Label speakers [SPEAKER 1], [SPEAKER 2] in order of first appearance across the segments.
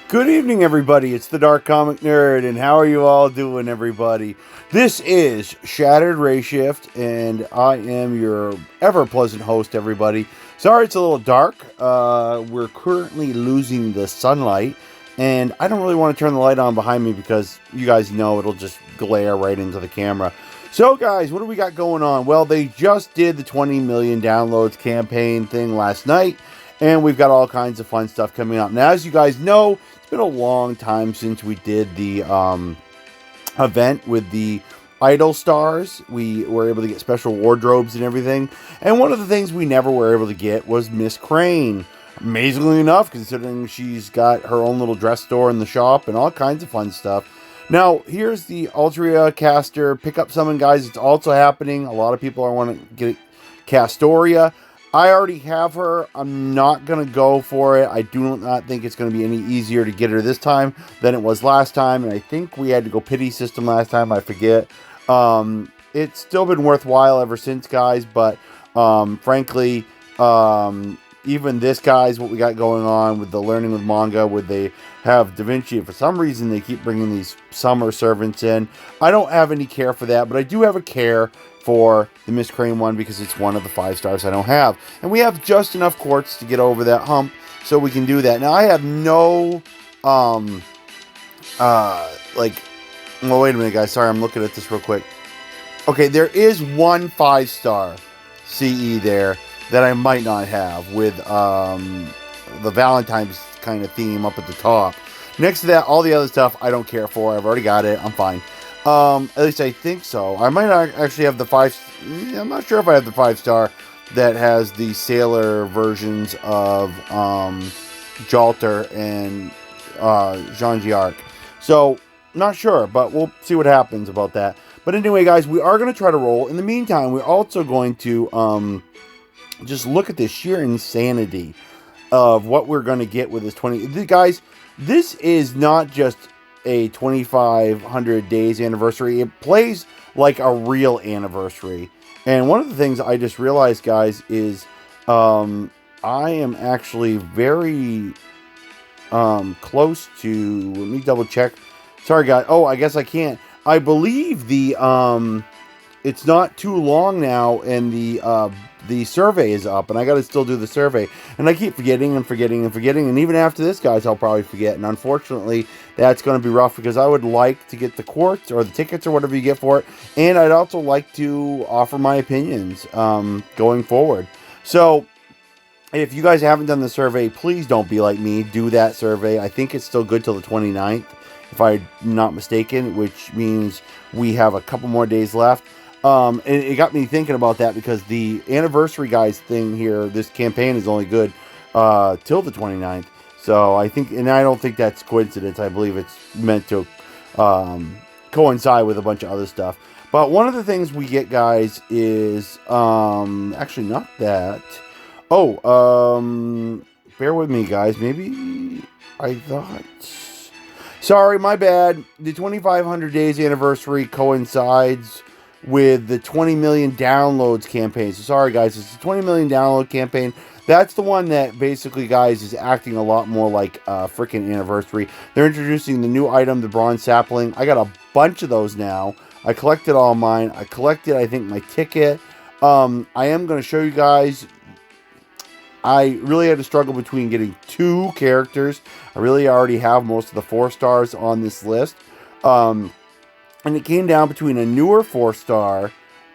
[SPEAKER 1] Good evening, everybody. It's the Dark Comic Nerd, and how are you all doing, everybody? This is Shattered Ray Shift, and I am your ever pleasant host, everybody. Sorry it's a little dark. We're currently losing the sunlight, and I don't really want to turn the light on behind me because you guys know it'll just glare right into the camera. So, guys, what do we got going on? Well, they just did the 20 million downloads campaign thing last night, and we've got all kinds of fun stuff coming up. Now, as you guys know, it's been a long time since we did the event with the Idol Stars. We were able to get special wardrobes and everything. And one of the things we never were able to get was Miss Crane. Amazingly enough, considering she's got her own little dress store in the shop and all kinds of fun stuff. Now, here's the Altria Caster Pickup Summon, guys. It's also happening. A lot of people are wanting to get Castoria. I already have her. I'm not going to go for it. I do not think it's going to be any easier to get her this time than it was last time. And I think we had to go pity system last time. I forget. It's still been worthwhile ever since, guys. But frankly, even this, guys, what we got going on with the Learning with Manga, would they have Da Vinci? For some reason, they keep bringing these summer servants in. I don't have any care for that, but I do have a care for the Miss Crane one because it's one of the 5 stars I don't have. And we have just enough quartz to get over that hump so we can do that. Now, I have no, well, wait a minute, guys. Sorry, I'm looking at this real quick. Okay, there is one 5-star CE there that I might not have with the Valentine's kind of theme up at the top. Next to that, all the other stuff I don't care for. I've already got it. I'm fine. At least I think so. I might not actually have the 5. I'm not sure if I have the 5-star that has the sailor versions of Jalter and Jean Giarc. So, not sure, but we'll see what happens about that. But anyway, guys, we are going to try to roll. In the meantime, we're also going to just look at the sheer insanity of what we're going to get with this 20. Guys, this is not just a 2,500 days anniversary. It plays like a real anniversary. And one of the things I just realized, guys, is I am actually very close to, let me double check. Sorry, guys. Oh, I guess I can't. I believe the it's not too long now, and the survey is up, and I got to still do the survey. And I keep forgetting and forgetting and forgetting. And even after this, guys, I'll probably forget. And unfortunately, that's going to be rough because I would like to get the quartz or the tickets or whatever you get for it. And I'd also like to offer my opinions going forward. So if you guys haven't done the survey, please don't be like me. Do that survey. I think it's still good till the 29th, if I'm not mistaken, which means we have a couple more days left. And it got me thinking about that because the anniversary guys thing here, this campaign is only good till the 29th. So I think, and I don't think that's coincidence. I believe it's meant to coincide with a bunch of other stuff. But one of the things we get, guys, is actually not that. Oh, bear with me, guys. Maybe I thought. Sorry, my bad. The 2,500 days anniversary coincides with the 20 million downloads campaign. So sorry, guys. It's the 20 million download campaign. That's the one that basically, guys, is acting a lot more like a freaking anniversary. They're introducing the new item, the bronze sapling. I got a bunch of those now. I collected all mine. I collected, I think, my ticket. I am going to show you guys. I really had to struggle between getting 2 characters. I really already have most of the 4 stars on this list. And it came down between a newer 4-star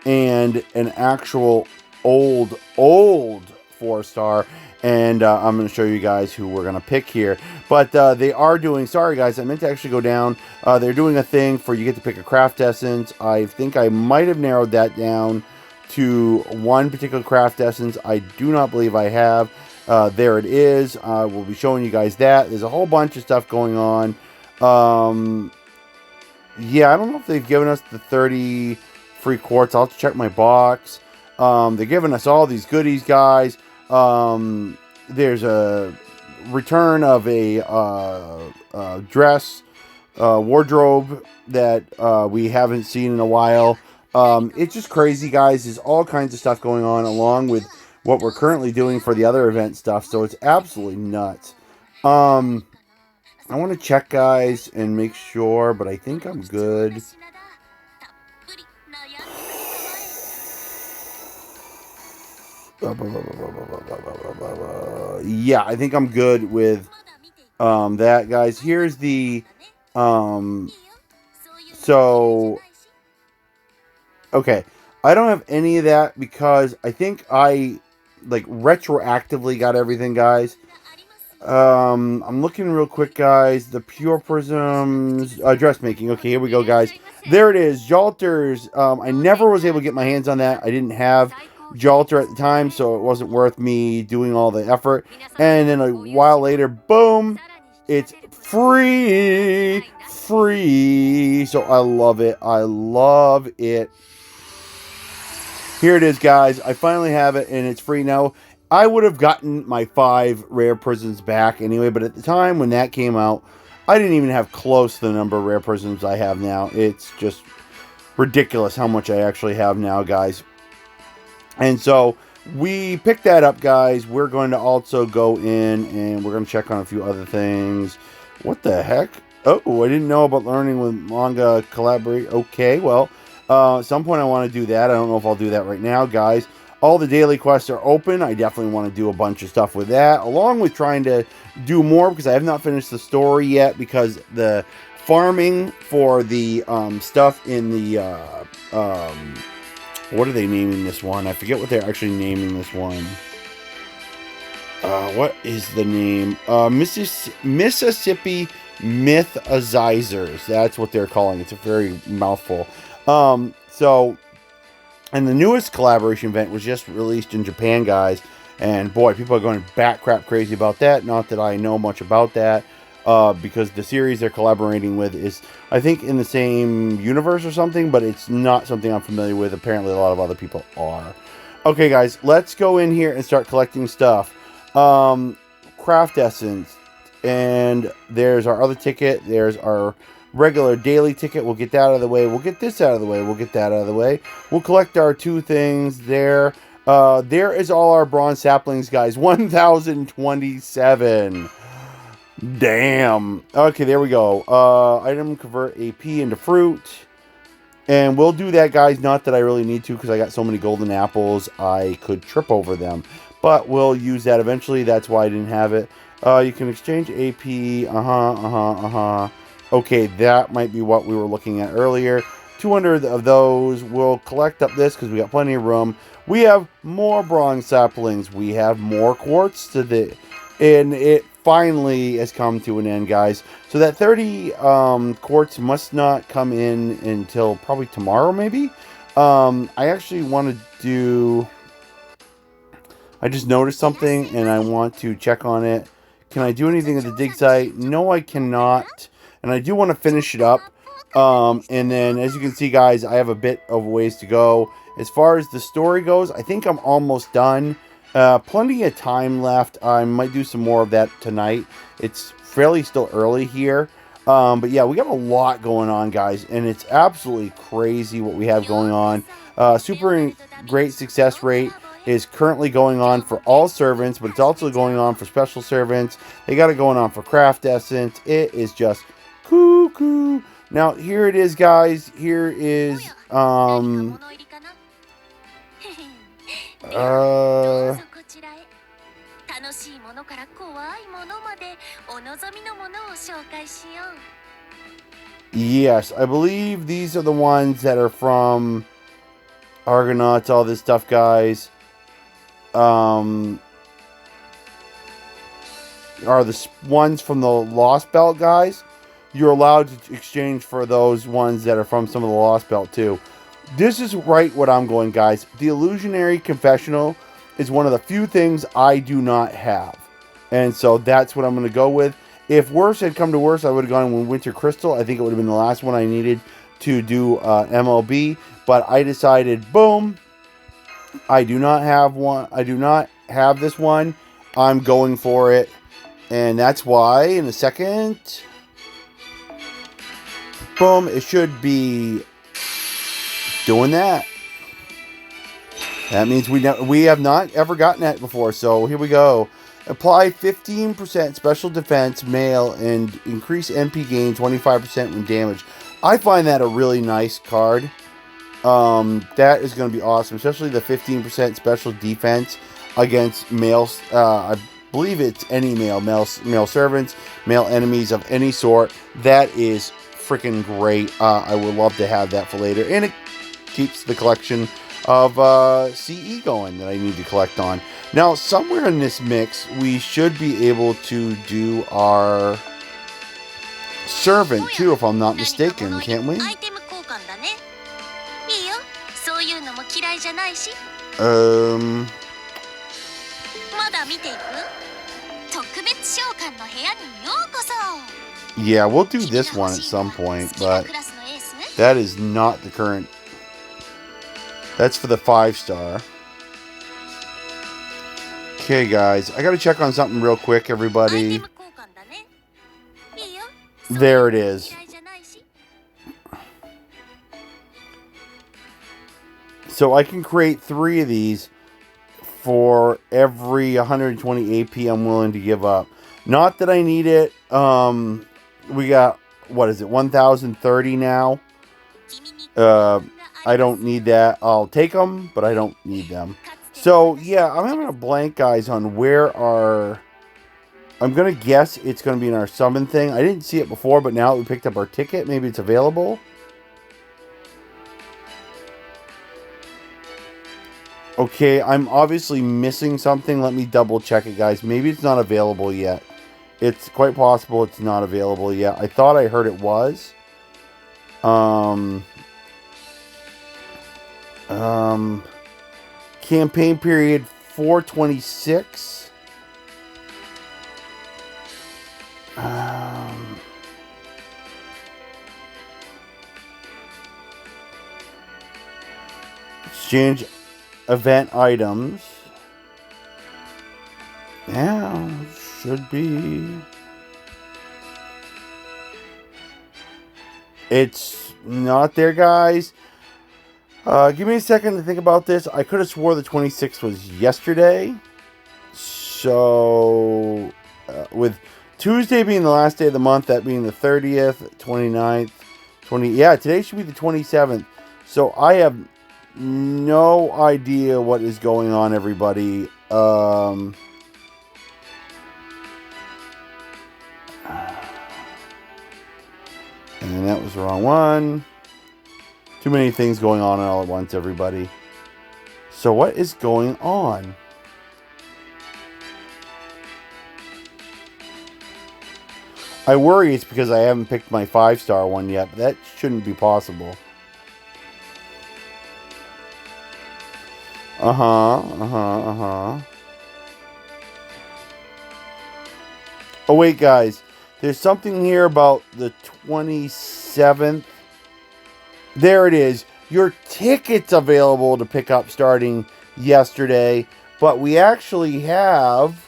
[SPEAKER 1] and an actual old 4-star. And I'm going to show you guys who we're going to pick here. But they are doing, sorry guys, I meant to actually go down. They're doing a thing for you get to pick a craft essence. I think I might have narrowed that down to one particular craft essence. I do not believe I have. There it is. We'll be showing you guys that. There's a whole bunch of stuff going on. Yeah, I don't know if they've given us the 30 free quartz. I'll have to check my box. They're giving us all these goodies, guys. There's a return of a dress, wardrobe that we haven't seen in a while. It's just crazy, guys. There's all kinds of stuff going on along with what we're currently doing for the other event stuff. So it's absolutely nuts. I want to check, guys, and make sure, but I think I'm good. Yeah, I think I'm good with that, guys. Here's the um so okay. I don't have any of that because I think I like retroactively got everything, guys. I'm looking real quick, guys. The Pure Prisms dressmaking. Okay, here we go, guys. There it is, Jalters. I never was able to get my hands on that. I didn't have Jalter at the time, so it wasn't worth me doing all the effort. And then a while later, boom, it's free, free. So I love it. I love it. Here it is, guys. I finally have it, and it's free now. I would have gotten my 5 rare prisms back anyway, but at the time when that came out, I didn't even have close to the number of rare prisms I have now. It's just ridiculous how much I actually have now, guys. And so we picked that up, guys. We're going to also go in and we're going to check on a few other things. What the heck? Oh, I didn't know about learning with manga collaborate. Okay, well, at some point I want to do that. I don't know if I'll do that right now, guys. All the daily quests are open. I definitely want to do a bunch of stuff with that, along with trying to do more because I have not finished the story yet because the farming for the stuff in the what are they naming this one? I forget what they're actually naming this one. What is the name? Mississippi Mythizers. That's what they're calling it. It's a very mouthful. So, and the newest collaboration event was just released in Japan, guys. And boy, people are going bat crap crazy about that. Not that I know much about that. Because the series they're collaborating with is, I think, in the same universe or something, but it's not something I'm familiar with. Apparently, a lot of other people are. Okay, guys, let's go in here and start collecting stuff. Craft Essence, and there's our other ticket. There's our regular daily ticket. We'll get that out of the way. We'll get this out of the way. We'll get that out of the way. We'll collect our 2 things there. There is all our bronze saplings, guys. 1,027. Damn. Okay, there we go. Item convert AP into fruit. And we'll do that, guys. Not that I really need to because I got so many golden apples I could trip over them. But we'll use that eventually. That's why I didn't have it. You can exchange AP. Okay, that might be what we were looking at earlier. 200 of those. We'll collect up this because we got plenty of room. We have more bronze saplings. We have more quartz to the... And it finally has come to an end, guys. So that 30 quartz must not come in until probably tomorrow, maybe. I actually want to do... I just noticed something, and I want to check on it. Can I do anything at the dig site? No, I cannot. And I do want to finish it up. And then, as you can see, guys, I have a bit of ways to go. As far as the story goes, I think I'm almost done. Plenty of time left. I might do some more of that tonight. It's fairly still early here. But yeah, we got a lot going on, guys. And it's absolutely crazy what we have going on. Super great success rate is currently going on for all servants, but it's also going on for special servants. They got it going on for Craft Essence. It is just cuckoo. Now, here it is, guys. Here is, yes, I believe these are the ones that are from Argonauts, all this stuff, guys. Are the ones from the Lost Belt, guys. You're allowed to exchange for those ones that are from some of the Lost Belt, too. This is right what I'm going, guys. The Illusionary Confessional is one of the few things I do not have. And so that's what I'm going to go with. If worse had come to worse, I would have gone with Winter Crystal. I think it would have been the last one I needed to do MLB. But I decided, boom, I do not have one. I do not have this one. I'm going for it. And that's why, in a second, boom, it should be doing that. That means we have not ever gotten that before. So here we go. Apply 15% special defense, mail, and increase MP gain 25% when damaged. I find that a really nice card. That is going to be awesome, especially the 15% special defense against male. I believe it's any male servants, male enemies of any sort. That is freaking great. I would love to have that for later, and it keeps the collection of CE going that I need to collect on. Now, somewhere in this mix, we should be able to do our servant too, if I'm not mistaken, can't we? Yeah, we'll do this one at some point, but that is not the current. That's for the 5-star. Okay, guys, I gotta check on something real quick, everybody. There it is. So I can create 3 of these for every 120 AP I'm willing to give up. Not that I need it. We got, what is it, 1,030 now. I don't need that. I'll take them, but I don't need them. So, yeah, I'm having a blank, guys, on where our... I'm going to guess it's going to be in our summon thing. I didn't see it before, but now that we picked up our ticket, maybe it's available. Okay, I'm obviously missing something. Let me double check it, guys. Maybe it's not available yet. It's quite possible it's not available yet. I thought I heard it was. Campaign period 426. Exchange event items. Yeah, should be. It's not there, guys. Give me a second to think about this. I could have swore the 26th was yesterday. So, with Tuesday being the last day of the month, that being the 30th, 29th, 20... Yeah, today should be the 27th. So, I have no idea what is going on, everybody. And that was the wrong one. Too many things going on all at once, everybody. So what is going on? I worry it's because I haven't picked my 5-star one yet, but that shouldn't be possible. Oh, wait, guys. There's something here about the 27th. There it is. Your ticket's available to pick up starting yesterday, but we actually have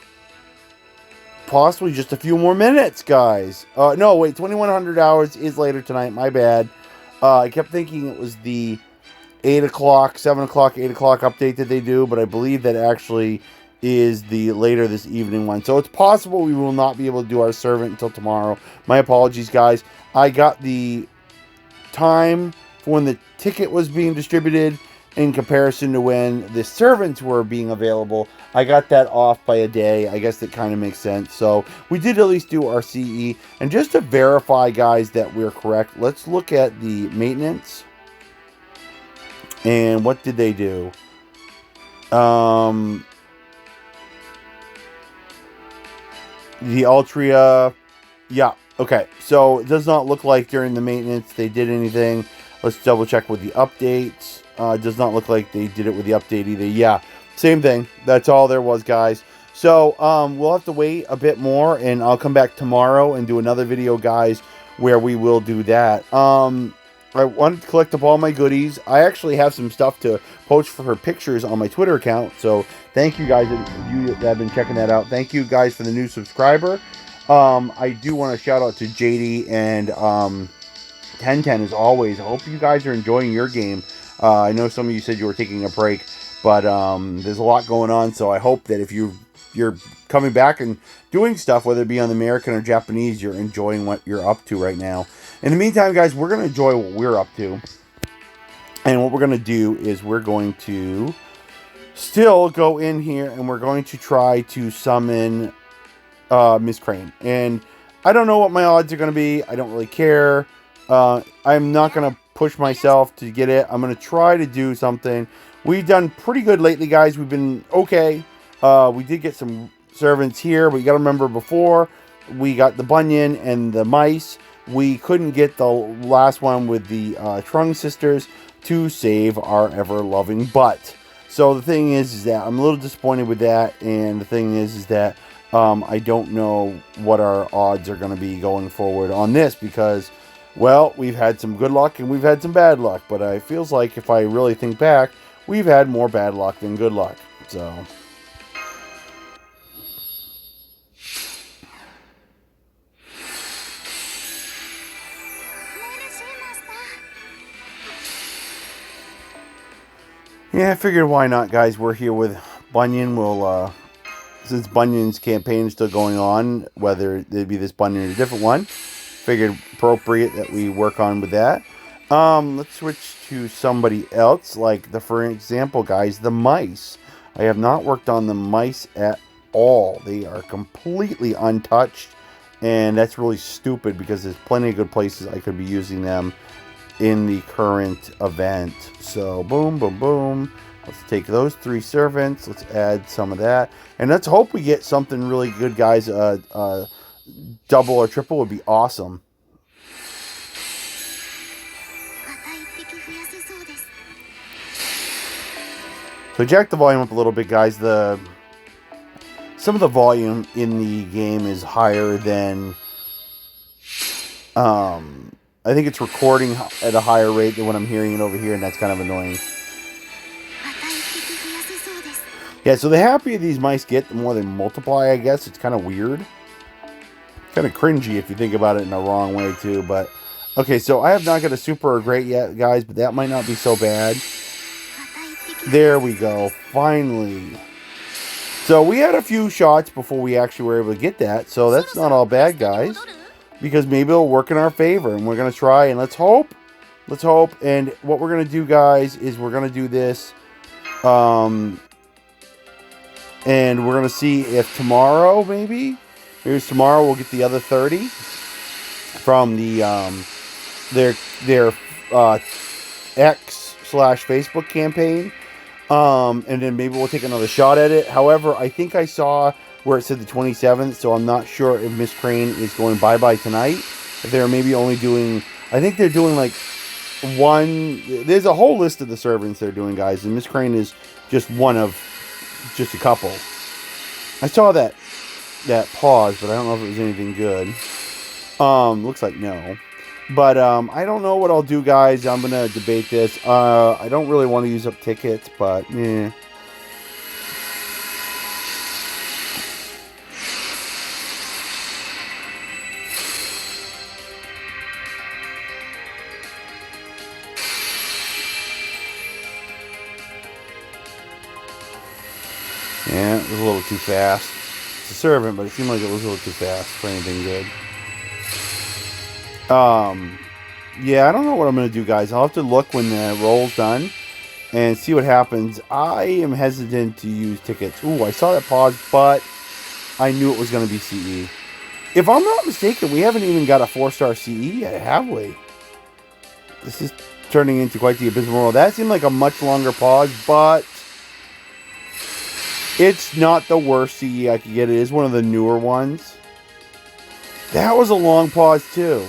[SPEAKER 1] possibly just a few more minutes, guys. No, wait, 2100 hours is later tonight. My bad. I kept thinking it was the 8 o'clock, 7 o'clock, 8 o'clock update that they do, but I believe that actually is the later this evening one. So it's possible we will not be able to do our servant until tomorrow. My apologies, guys. I got the time for when the ticket was being distributed in comparison to when the servants were being available. I got that off by a day. I guess that kind of makes sense. So we did at least do our CE. And just to verify, guys, that we're correct, let's look at the maintenance. And what did they do? The Altria. Yeah, okay. So it does not look like during the maintenance they did anything. Let's double check with the updates. It does not look like they did it with the update either. Yeah, same thing. That's all there was, guys. So we'll have to wait a bit more, and I'll come back tomorrow and do another video, guys, where we will do that. I wanted to collect up all my goodies. I actually have some stuff to post for her pictures on my Twitter account. So thank you guys that you have been checking that out. Thank you guys for the new subscriber. I do want to shout out to JD and 1010 as always. I hope you guys are enjoying your game. I know some of you said you were taking a break, but there's a lot going on. So I hope that if you've you're coming back and doing stuff, whether it be on the American or Japanese, you're enjoying what you're up to right now. In the meantime, guys, we're going to enjoy what we're up to. And what we're going to do is we're going to still go in here and we're going to try to summon Miss Crane. And I don't know what my odds are going to be. I don't really care. I'm not going to push myself to get it. I'm going to try to do something. We've done pretty good lately, guys. We've been okay. We did get some servants here, but you got to remember before we got the Bunyan and the mice, we couldn't get the last one with the Trung sisters to save our ever-loving butt. So the thing is that I'm a little disappointed with that, and the thing is that I don't know what our odds are going to be going forward on this because, well, we've had some good luck and we've had some bad luck, but it feels like if I really think back, we've had more bad luck than good luck. So yeah, I figured why not, guys. We're here with Bunyan. We'll since Bunyan's campaign is still going on, whether it be this Bunyan or a different one, figured appropriate that we work on with that. Let's switch to somebody else, like for example, guys, the mice. I have not worked on the mice at all. They are completely untouched, and that's really stupid because there's plenty of good places I could be using them in the current event. So boom, boom, boom. Let's take those 3 servants. Let's add some of that. And let's hope we get something really good, guys. Double or triple would be awesome. So jack the volume up a little bit, guys. Some of the volume in the game is higher than... I think it's recording at a higher rate than what I'm hearing it over here, and that's kind of annoying. Yeah, so the happier these mice get, the more they multiply, I guess. It's kind of weird. Kind of cringy if you think about it in a wrong way, too. But, okay, so I have not got a super or great yet, guys, but that might not be so bad. There we go. Finally. So we had a few shots before we actually were able to get that, so that's not all bad, guys. Because maybe it'll work in our favor, and we're going to try, and let's hope. Let's hope. And what we're going to do, guys, is we're going to do this. And we're going to see if tomorrow, maybe tomorrow we'll get the other 30 from the their X/Facebook campaign. And then maybe we'll take another shot at it. However, I think I saw where it said the 27th, so I'm not sure if Miss Crane is going bye-bye tonight. If they're maybe only doing... I think they're doing like one... There's a whole list of the servants they're doing, guys, and Miss Crane is just one of just a couple. I saw that pause, but I don't know if it was anything good. Looks like no. But I don't know what I'll do, guys. I'm going to debate this. I don't really want to use up tickets, but eh. Yeah, it was a little too fast. It's a servant, but it seemed like it was a little too fast for anything good. Yeah, I don't know what I'm going to do, guys. I'll have to look when the roll's done and see what happens. I am hesitant to use tickets. Ooh, I saw that pause, but I knew it was going to be CE. If I'm not mistaken, we haven't even got a 4-star CE yet, have we? This is turning into quite the abysmal roll. That seemed like a much longer pause, but... it's not the worst CE I could get. It is one of the newer ones. That was a long pause, too.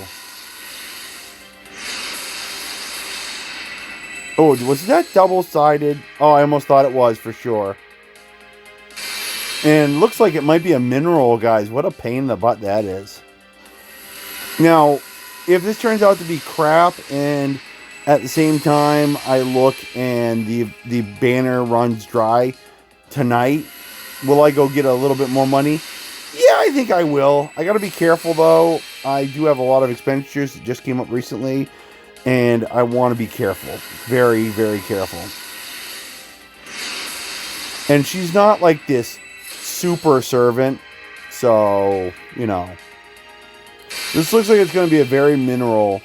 [SPEAKER 1] Oh, was that double-sided? Oh, I almost thought it was, for sure. And looks like it might be a mineral, guys. What a pain in the butt that is. Now, if this turns out to be crap, and at the same time I look and the banner runs dry tonight, will I go get a little bit more money? Yeah, I think I will. I gotta be careful, though. I do have a lot of expenditures that just came up recently, and I want to be careful. Very, very careful. And she's not like this super servant. So, you know. This looks like it's going to be a very mineral.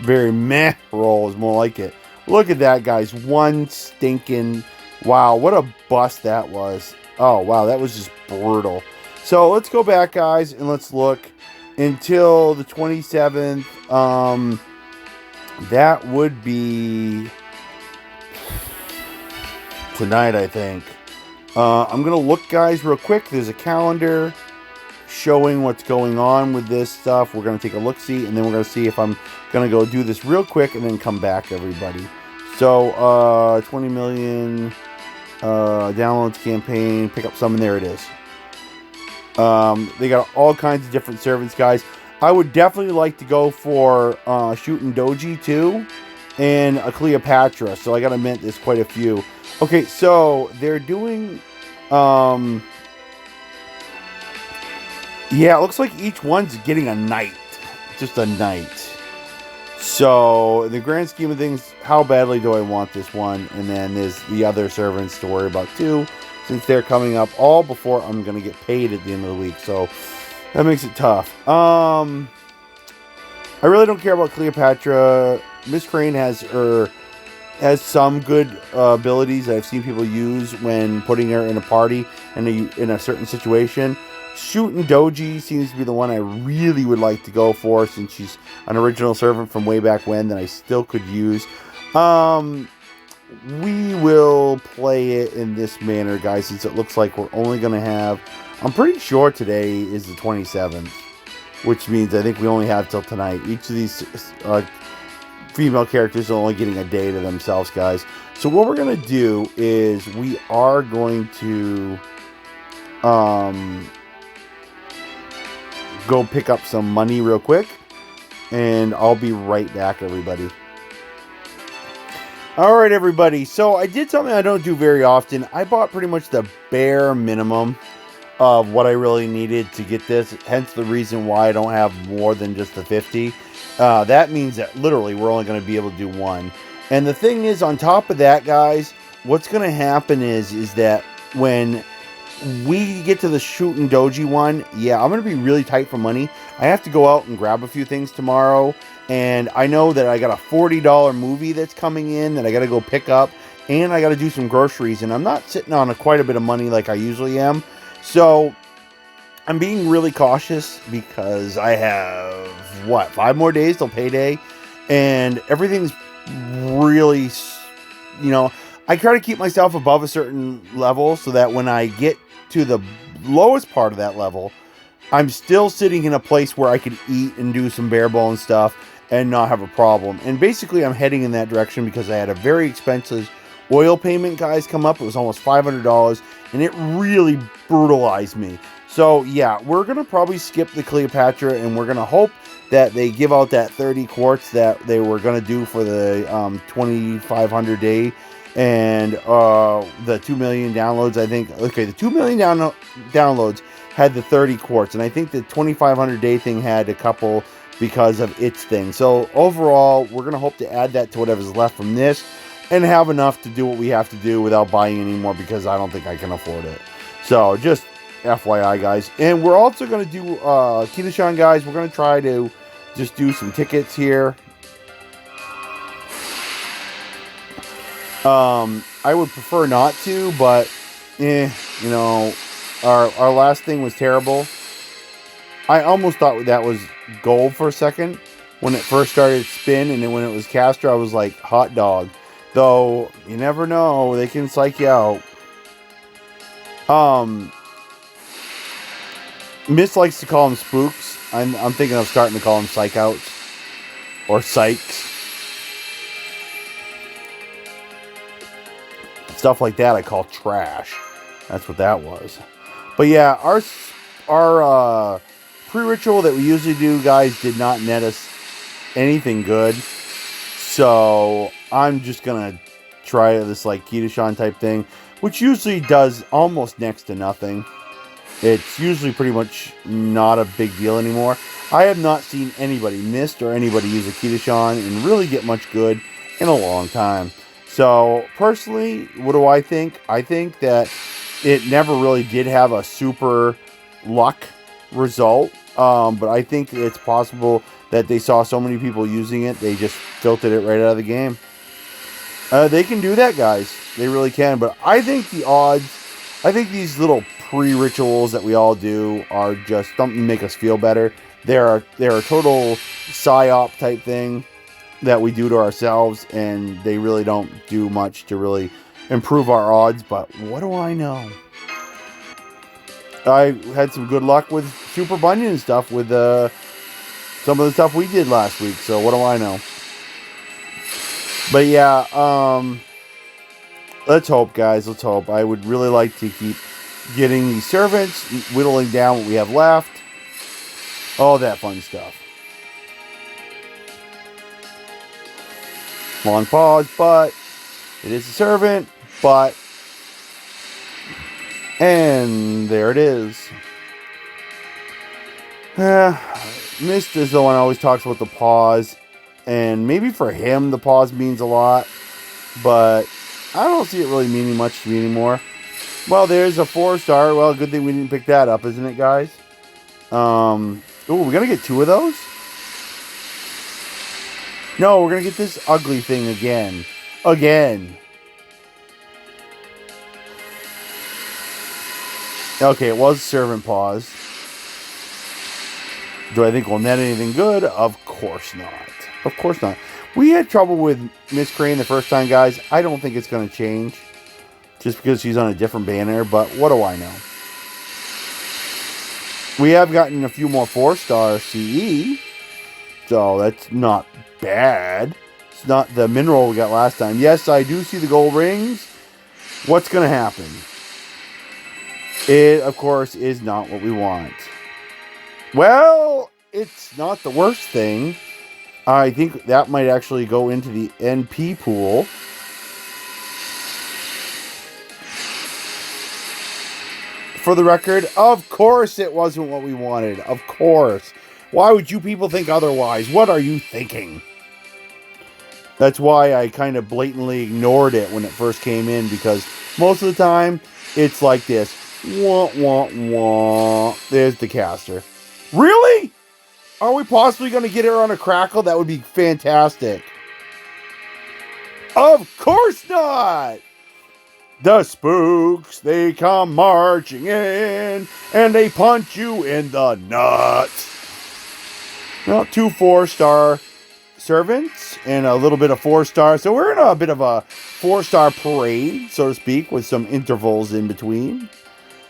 [SPEAKER 1] Very meh roll is more like it. Look at that, guys. One stinking... Wow, what a bust that was. Oh, wow, that was just brutal. So, let's go back, guys, and let's look until the 27th. That would be tonight, I think. I'm going to look, guys, real quick. There's a calendar showing what's going on with this stuff. We're going to take a look-see, and then we're going to see if I'm going to go do this real quick and then come back, everybody. So, 20 million downloads campaign, pick up some, and there it is. They got all kinds of different servants, guys. I would definitely like to go for Shooting Doji, too, and a Cleopatra. So, I got to admit, there's quite a few. Okay, so, they're doing... yeah, it looks like each one's getting a knight. Just a knight. So, in the grand scheme of things, how badly do I want this one? And then there's the other servants to worry about too, since they're coming up all before I'm going to get paid at the end of the week. So, that makes it tough. I really don't care about Cleopatra. Miss Crane has some good abilities that I've seen people use when putting her in a party and in a certain situation. Shooting Doji seems to be the one I really would like to go for, since she's an original servant from way back when that I still could use. We will play it in this manner, guys, since it looks like we're only going to have... I'm pretty sure today is the 27th, which means I think we only have till tonight. Each of these female characters are only getting a day to themselves, guys. So what we're going to do is we are going to... go pick up some money real quick, and I'll be right back, everybody. Alright, everybody, so I did something I don't do very often. I bought pretty much the bare minimum of what I really needed to get this, hence the reason why I don't have more than just the 50. That means that literally we're only going to be able to do one. And the thing is, on top of that, guys, what's going to happen is that when we get to the Shooting Doji one, yeah, I'm going to be really tight for money. I have to go out and grab a few things tomorrow, and I know that I got a $40 movie that's coming in that I got to go pick up, and I got to do some groceries, and I'm not sitting on quite a bit of money like I usually am. So I'm being really cautious because I have, 5 more days till payday, and everything's really, I try to keep myself above a certain level so that when I get to the lowest part of that level, I'm still sitting in a place where I can eat and do some bare bones stuff and not have a problem. And basically, I'm heading in that direction because I had a very expensive oil payment, guys, come up. It was almost $500, and it really brutalized me. So, yeah, we're going to probably skip the Cleopatra, and we're going to hope that they give out that 30 quartz that they were going to do for the 2,500 day. And the 2 million downloads, I think. Okay, the 2 million downloads had the 30 quartz, and I think the 2,500 day thing had a couple because of its thing. So overall, we're going to hope to add that to whatever's left from this and have enough to do what we have to do without buying any more, because I don't think I can afford it. So just FYI, guys. And we're also going to do Kitashan, guys. We're going to try to just do some tickets here. I would prefer not to, but our last thing was terrible. I almost thought that was gold for a second when it first started to spin, and then when it was Castro, I was like, hot dog. Though you never know, they can psych you out. Miss likes to call them spooks. I'm thinking of starting to call them psych outs or psychs. Stuff like that I call trash. That's what that was. But yeah, our pre-ritual that we usually do, guys, did not net us anything good. So I'm just gonna try this like Kitashan type thing, which usually does almost next to nothing. It's usually pretty much not a big deal anymore. I have not seen anybody missed or anybody use a Kitashan and really get much good in a long time. So, personally, what do I think? I think that it never really did have a super luck result. But I think it's possible that they saw so many people using it, they just filtered it right out of the game. They can do that, guys. They really can. But I think the odds, I think these little pre-rituals that we all do are just something to make us feel better. They're a total psyop type thing that we do to ourselves, and they really don't do much to really improve our odds. But what do I know? I had some good luck with Super Bunyan and stuff with some of the stuff we did last week. So what do I know? But yeah, let's hope, guys. Let's hope. I would really like to keep getting these servants, whittling down what we have left. All that fun stuff. Long pause, but it is a servant, but... And there it is. Mist is the one who always talks about the pause. And maybe for him, the pause means a lot. But I don't see it really meaning much to me anymore. Well, there's a 4-star. Well, good thing we didn't pick that up, isn't it, guys? Ooh, we're going to get 2 of those? No, we're going to get this ugly thing again. Again. Okay, it was servant pause. Do I think we'll net anything good? Of course not. Of course not. We had trouble with Miss Crane the first time, guys. I don't think it's going to change. Just because she's on a different banner. But what do I know? We have gotten a few more 4-star CE. So that's not bad. It's not the mineral we got last time. Yes, I do see the gold rings. What's going to happen? It, of course, is not what we want. Well, it's not the worst thing. I think that might actually go into the NP pool. For the record, of course it wasn't what we wanted. Of course. Why would you people think otherwise? What are you thinking? That's why I kind of blatantly ignored it when it first came in, because most of the time it's like this. Wah, wah, wah. There's the caster. Really? Are we possibly going to get her on a crackle? That would be fantastic. Of course not! The spooks, they come marching in, and they punch you in the nuts. Well, 2 4-star servants, and a little bit of 4-star. So we're in a bit of a 4-star parade, so to speak, with some intervals in between.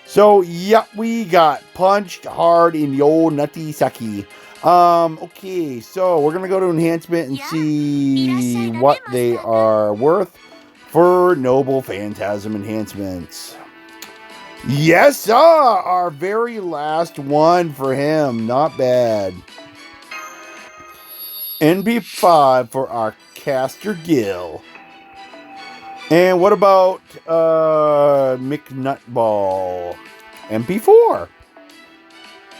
[SPEAKER 1] So, yep, we got punched hard in the old nutty saki. Okay, so we're going to go to enhancement and see what they are worth for Noble Phantasm enhancements. Yes, sir! Our very last one for him. Not bad. NB5 for our Caster Gill. And what about McNutball? MP4.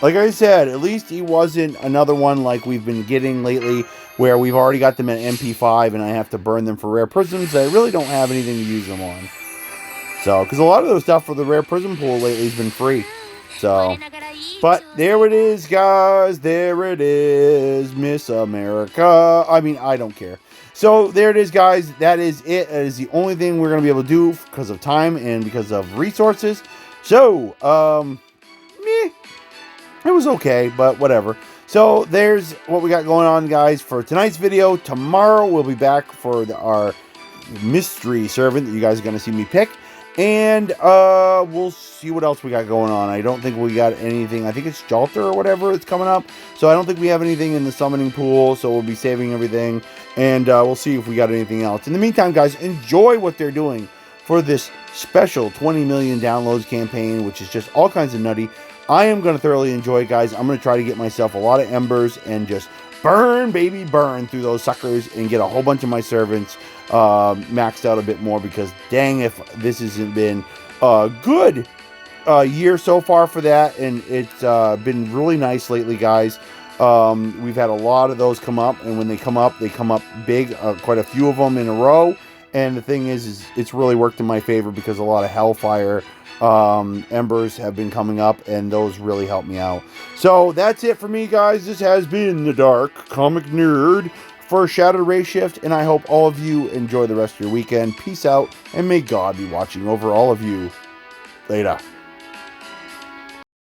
[SPEAKER 1] Like I said, at least he wasn't another one like we've been getting lately, where we've already got them at MP5 and I have to burn them for rare prisms. I really don't have anything to use them on. So, because a lot of those stuff for the rare prism pool lately has been free. So, but there it is, guys. There it is, Miss America. I mean, I don't care. So, there it is, guys. That is it. That is the only thing we're going to be able to do because of time and because of resources. So, meh. It was okay, but whatever. So, there's what we got going on, guys, for tonight's video. Tomorrow, we'll be back for our mystery servant that you guys are going to see me pick. And we'll see what else we got going on. I don't think we got anything. I think it's Jalter or whatever it's coming up. So I don't think we have anything in the summoning pool. So we'll be saving everything. And we'll see if we got anything else. In the meantime, guys, enjoy what they're doing for this special 20 million downloads campaign, which is just all kinds of nutty. I am going to thoroughly enjoy it, guys. I'm going to try to get myself a lot of embers and just burn, baby, burn through those suckers and get a whole bunch of my servants maxed out a bit more, because dang if this hasn't been a good year so far for that, and it's been really nice lately, guys. We've had a lot of those come up, and when they come up big, quite a few of them in a row, And the thing is it's really worked in my favor because a lot of Hellfire embers have been coming up, and those really help me out. So that's it for me, guys. This has been the Dark Comic Nerd for Shattered Ray Shift, and I hope all of you enjoy the rest of your weekend. Peace out, and may God be watching over all of you. Later.